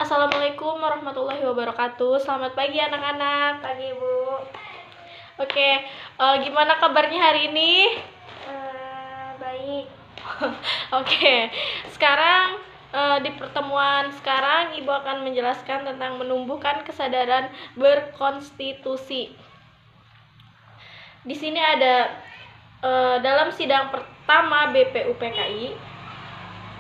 Assalamualaikum warahmatullahi wabarakatuh. Selamat pagi anak-anak. Pagi, Bu. Oke, gimana kabarnya hari ini? Baik. Oke, sekarang di pertemuan sekarang Ibu akan menjelaskan tentang menumbuhkan kesadaran berkonstitusi. Di sini ada dalam sidang pertama BPUPKI,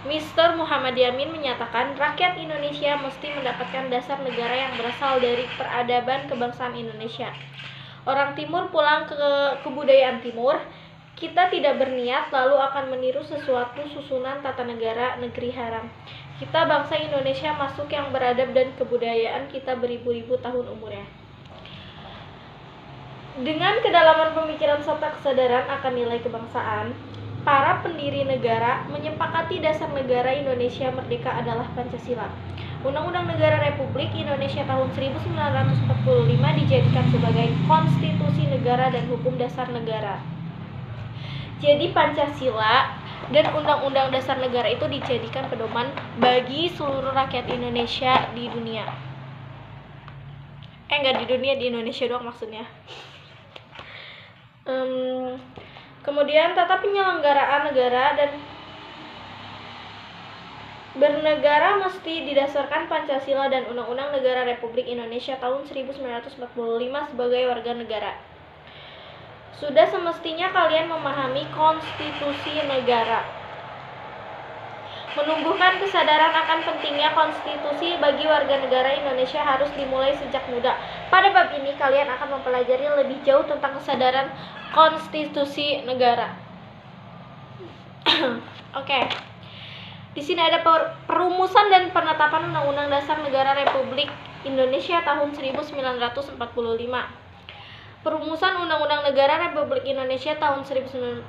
Mr. Muhammad Yamin menyatakan rakyat Indonesia mesti mendapatkan dasar negara yang berasal dari peradaban kebangsaan Indonesia. Orang Timur pulang ke kebudayaan Timur. Kita tidak berniat lalu akan meniru sesuatu susunan tata negara negeri haram. Kita bangsa Indonesia masuk yang beradab dan kebudayaan kita beribu-ribu tahun umurnya. Dengan kedalaman pemikiran serta kesadaran akan nilai kebangsaan, para pendiri negara menyepakati dasar negara Indonesia merdeka adalah Pancasila. Undang-Undang Negara Republik Indonesia tahun 1945 dijadikan sebagai konstitusi negara dan hukum dasar negara. Jadi Pancasila dan Undang-Undang Dasar Negara itu dijadikan pedoman bagi seluruh rakyat Indonesia di dunia. Enggak di dunia, di Indonesia doang maksudnya. Kemudian tata penyelenggaraan negara dan bernegara mesti didasarkan Pancasila dan Undang-Undang Negara Republik Indonesia tahun 1945 sebagai warga negara. Sudah semestinya kalian memahami konstitusi negara. Menumbuhkan kesadaran akan pentingnya konstitusi bagi warga negara Indonesia harus dimulai sejak muda. Pada bab ini kalian akan mempelajari lebih jauh tentang kesadaran konstitusi negara. Oke. Di sini ada perumusan dan penetapan Undang-Undang Dasar Negara Republik Indonesia tahun 1945. Perumusan Undang-Undang Negara Republik Indonesia tahun 1945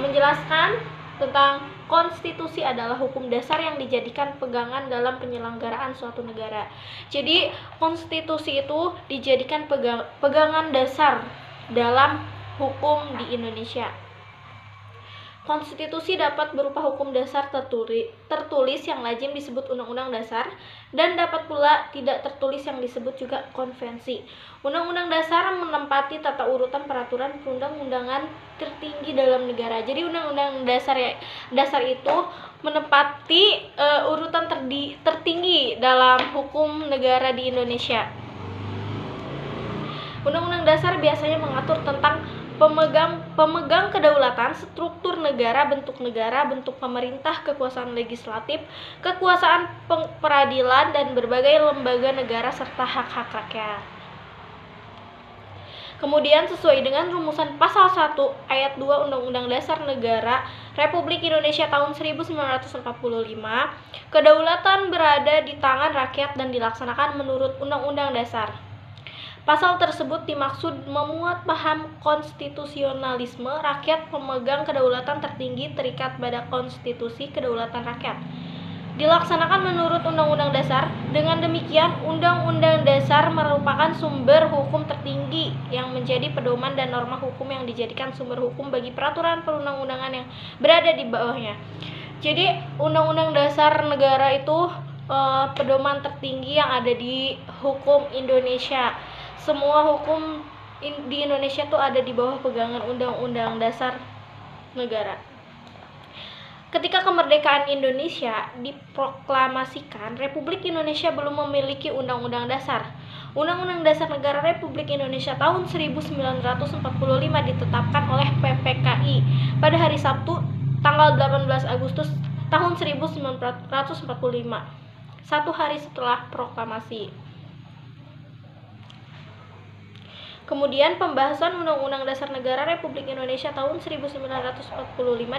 menjelaskan tentang konstitusi adalah hukum dasar yang dijadikan pegangan dalam penyelenggaraan suatu negara. Jadi konstitusi itu dijadikan pegangan dasar dalam hukum di Indonesia. Konstitusi dapat berupa hukum dasar tertulis yang lazim disebut Undang-Undang Dasar dan dapat pula tidak tertulis yang disebut juga konvensi. Undang-Undang Dasar menempati tata urutan peraturan perundang-undangan tertinggi dalam negara. Jadi Undang-Undang Dasar itu menempati urutan tertinggi dalam hukum negara di Indonesia. Undang-Undang Dasar biasanya mengatur tentang pemegang kedaulatan, struktur negara, bentuk pemerintah, kekuasaan legislatif, kekuasaan peradilan, dan berbagai lembaga negara serta hak-hak rakyat. Kemudian sesuai dengan rumusan pasal 1 ayat 2 Undang-Undang Dasar Negara Republik Indonesia tahun 1945, kedaulatan berada di tangan rakyat dan dilaksanakan menurut Undang-Undang Dasar. Pasal tersebut dimaksud memuat paham konstitusionalisme, rakyat pemegang kedaulatan tertinggi terikat pada konstitusi kedaulatan rakyat. Dilaksanakan menurut Undang-Undang Dasar. Dengan demikian, Undang-Undang Dasar merupakan sumber hukum tertinggi yang menjadi pedoman dan norma hukum yang dijadikan sumber hukum bagi peraturan perundang-undangan yang berada di bawahnya. Jadi, Undang-Undang Dasar negara itu pedoman tertinggi yang ada di hukum Indonesia. Semua hukum di Indonesia tuh ada di bawah pegangan Undang-Undang Dasar Negara. Ketika kemerdekaan Indonesia diproklamasikan, Republik Indonesia belum memiliki Undang-Undang Dasar. Undang-Undang Dasar Negara Republik Indonesia tahun 1945 ditetapkan oleh PPKI pada hari Sabtu tanggal 18 Agustus tahun 1945, satu hari setelah proklamasi. Kemudian pembahasan Undang-Undang Dasar Negara Republik Indonesia tahun 1945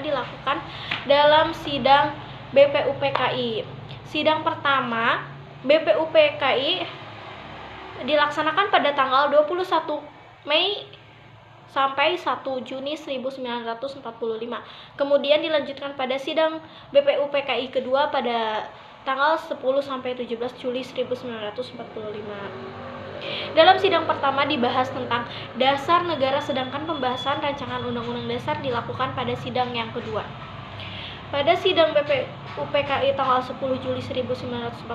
dilakukan dalam sidang BPUPKI. Sidang pertama BPUPKI dilaksanakan pada tanggal 21 Mei sampai 1 Juni 1945. Kemudian dilanjutkan pada sidang BPUPKI kedua pada tanggal 10 sampai 17 Juli 1945. Dalam sidang pertama dibahas tentang dasar negara, sedangkan pembahasan rancangan undang-undang dasar dilakukan pada sidang yang kedua. Pada sidang BPUPKI tanggal 10 Juli 1945,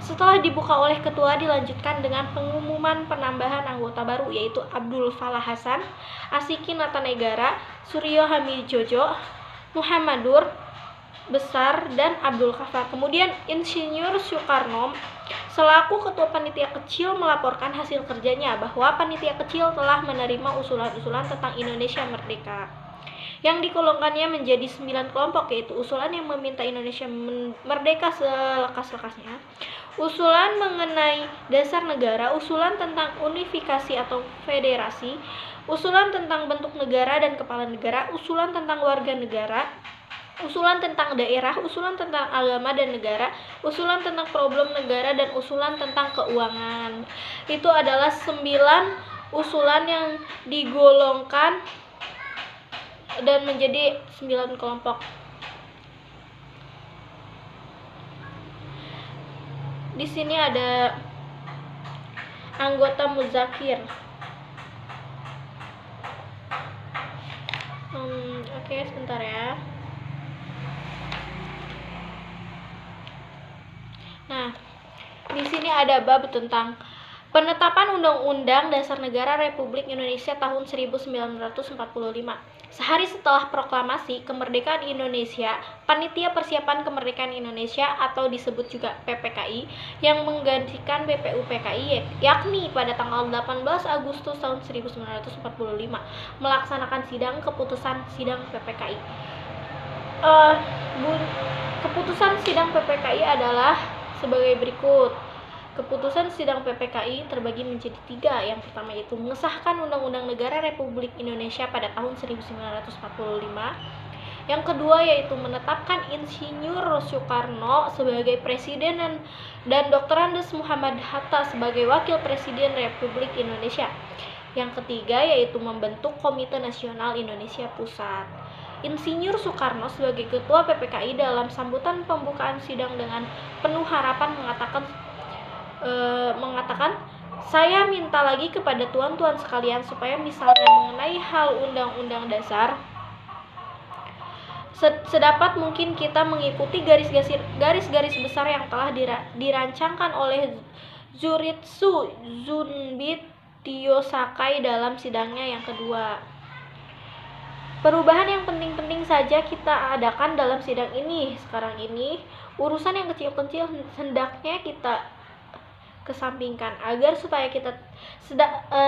setelah dibuka oleh ketua, dilanjutkan dengan pengumuman penambahan anggota baru, yaitu Abdul Falah Hasan, Asiki Natanegara, Suryo Hamijojo, Muhammadur Besar, dan Abdul Kafar. Kemudian Insinyur Soekarno selaku ketua panitia kecil melaporkan hasil kerjanya bahwa panitia kecil telah menerima usulan-usulan tentang Indonesia merdeka yang digolongkannya menjadi 9 kelompok, yaitu usulan yang meminta Indonesia merdeka selekas-lekasnya, usulan mengenai dasar negara, usulan tentang unifikasi atau federasi, usulan tentang bentuk negara dan kepala negara, usulan tentang warga negara, usulan tentang daerah, usulan tentang agama dan negara, usulan tentang problem negara, dan usulan tentang keuangan. Itu adalah 9 usulan yang digolongkan dan menjadi 9 kelompok. Di sini ada anggota muzakir. Oke, sebentar ya. Nah, di sini ada bab tentang penetapan Undang-Undang Dasar Negara Republik Indonesia tahun 1945. Sehari setelah proklamasi kemerdekaan Indonesia, Panitia Persiapan Kemerdekaan Indonesia atau disebut juga PPKI yang menggantikan BPUPKI, yakni pada tanggal 18 Agustus tahun 1945 melaksanakan sidang keputusan sidang PPKI. Keputusan sidang PPKI adalah sebagai berikut. Keputusan sidang PPKI terbagi menjadi 3. Yang pertama yaitu mengesahkan Undang-Undang Negara Republik Indonesia pada tahun 1945. Yang kedua yaitu menetapkan Insinyur Soekarno sebagai Presiden dan Dr. Andes Muhammad Hatta sebagai Wakil Presiden Republik Indonesia. Yang ketiga yaitu membentuk Komite Nasional Indonesia Pusat. Insinyur Soekarno sebagai Ketua PPKI dalam sambutan pembukaan sidang dengan penuh harapan mengatakan, saya minta lagi kepada tuan-tuan sekalian supaya misalnya mengenai hal Undang-Undang Dasar, sedapat mungkin kita mengikuti garis-garis besar yang telah dirancangkan oleh Zuritsu Zunbit Tiosakai dalam sidangnya yang kedua. Perubahan yang penting-penting saja kita adakan dalam sidang ini. Sekarang ini, urusan yang kecil-kecil hendaknya kita kesampingkan agar supaya kita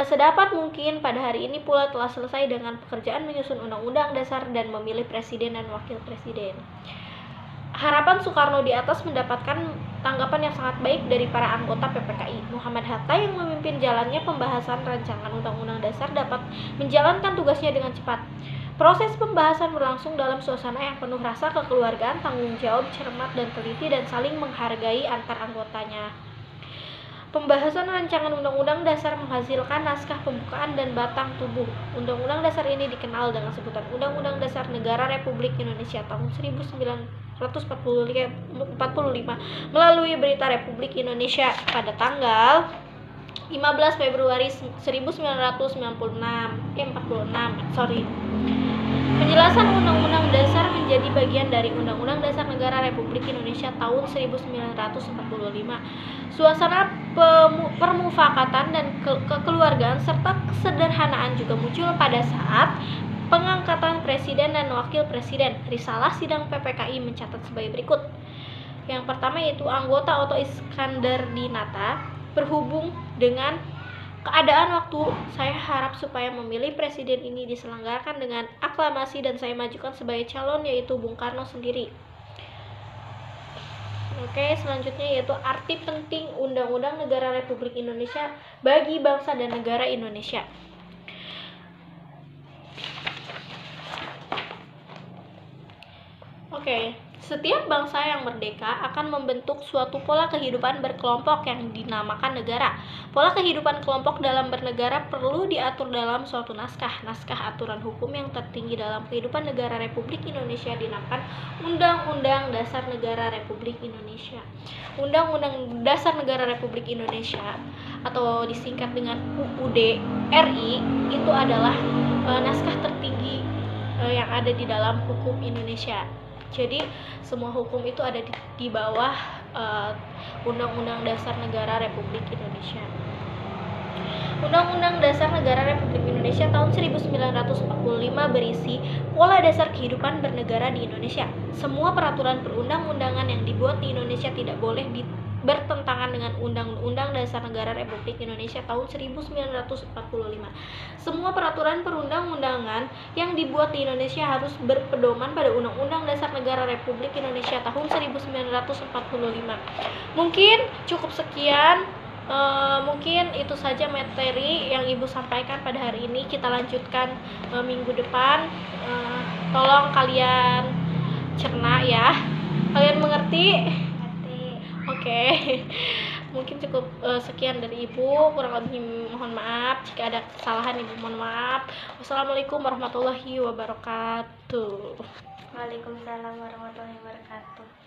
sedapat mungkin pada hari ini pula telah selesai dengan pekerjaan menyusun Undang-Undang Dasar dan memilih Presiden dan Wakil Presiden. Harapan Soekarno di atas mendapatkan tanggapan yang sangat baik dari para anggota PPKI. Muhammad Hatta yang memimpin jalannya pembahasan rancangan Undang-Undang Dasar dapat menjalankan tugasnya dengan cepat. Proses pembahasan berlangsung dalam suasana yang penuh rasa kekeluargaan, tanggung jawab, cermat dan teliti, dan saling menghargai antar anggotanya. Pembahasan rancangan Undang-Undang Dasar menghasilkan naskah pembukaan dan batang tubuh. Undang-Undang Dasar ini dikenal dengan sebutan Undang-Undang Dasar Negara Republik Indonesia tahun 1945 melalui Berita Republik Indonesia pada tanggal 15 Februari 1946. Penjelasan Undang-Undang Dasar menjadi bagian dari Undang-Undang Dasar Negara Republik Indonesia tahun 1945. Suasana permufakatan dan kekeluargaan serta kesederhanaan juga muncul pada saat pengangkatan Presiden dan Wakil Presiden. Risalah sidang PPKI mencatat sebagai berikut. Yang pertama yaitu anggota Otto Iskandar Dinata, berhubung dengan keadaan waktu, saya harap supaya memilih presiden ini diselenggarakan dengan aklamasi dan saya majukan sebagai calon yaitu Bung Karno sendiri. Oke, selanjutnya yaitu arti penting Undang-Undang Negara Republik Indonesia bagi bangsa dan negara Indonesia. Oke, setiap bangsa yang merdeka akan membentuk suatu pola kehidupan berkelompok yang dinamakan negara. Pola kehidupan kelompok dalam bernegara perlu diatur dalam suatu naskah aturan hukum yang tertinggi dalam kehidupan negara Republik Indonesia dinamakan Undang-Undang Dasar Negara Republik Indonesia. Undang-Undang Dasar Negara Republik Indonesia atau disingkat dengan UUD RI itu adalah naskah tertinggi yang ada di dalam hukum Indonesia. Jadi semua hukum itu ada di bawah Undang-Undang Dasar Negara Republik Indonesia. Undang-Undang Dasar Negara Republik Indonesia tahun 1945 berisi pola dasar kehidupan bernegara di Indonesia. Semua peraturan perundang-undangan yang dibuat di Indonesia tidak boleh bertentangan dengan Undang-Undang Dasar Negara Republik Indonesia tahun 1945. Semua peraturan perundang-undangan yang dibuat di Indonesia harus berpedoman pada Undang-Undang Dasar Negara Republik Indonesia tahun 1945. Mungkin cukup sekian. Mungkin itu saja materi yang Ibu sampaikan pada hari ini. Kita lanjutkan minggu depan. Tolong kalian cerna ya. Kalian mengerti? Oke. Mungkin cukup sekian dari Ibu. Kurang lebih mohon maaf. Jika ada kesalahan Ibu mohon maaf. Wassalamualaikum warahmatullahi wabarakatuh. Waalaikumsalam warahmatullahi wabarakatuh.